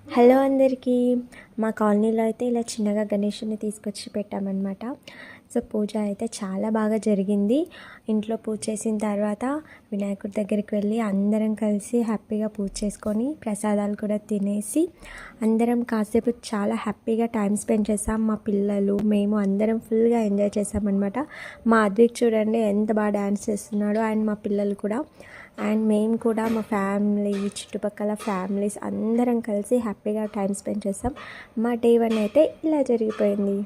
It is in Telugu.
హలో అందరికీ. మా కాలనీలో అయితే ఇలా చిన్నగా గణేషుని తీసుకొచ్చి పెట్టామన్నమాట. సో పూజ అయితే చాలా బాగా జరిగింది. ఇంట్లో పూజ చేసిన తర్వాత వినాయకుడి దగ్గరికి వెళ్ళి అందరం కలిసి హ్యాపీగా పూజ చేసుకొని ప్రసాదాలు కూడా తినేసి అందరం కాసేపు చాలా హ్యాపీగా టైం స్పెండ్ చేసాం. మా పిల్లలు మేము అందరం ఫుల్గా ఎంజాయ్ చేసామన్నమాట. మా అద్విక్ చూడండి ఎంత బాగా డ్యాన్స్ చేస్తున్నాడో, అండ్ మా పిల్లలు కూడా, అండ్ మేము కూడా మా ఫ్యామిలీ, చుట్టుపక్కల ఫ్యామిలీస్ అందరం కలిసి హ్యాపీగా టైం స్పెండ్ చేస్తాం. మా డే 1 అయితే ఇలా జరిగిపోయింది.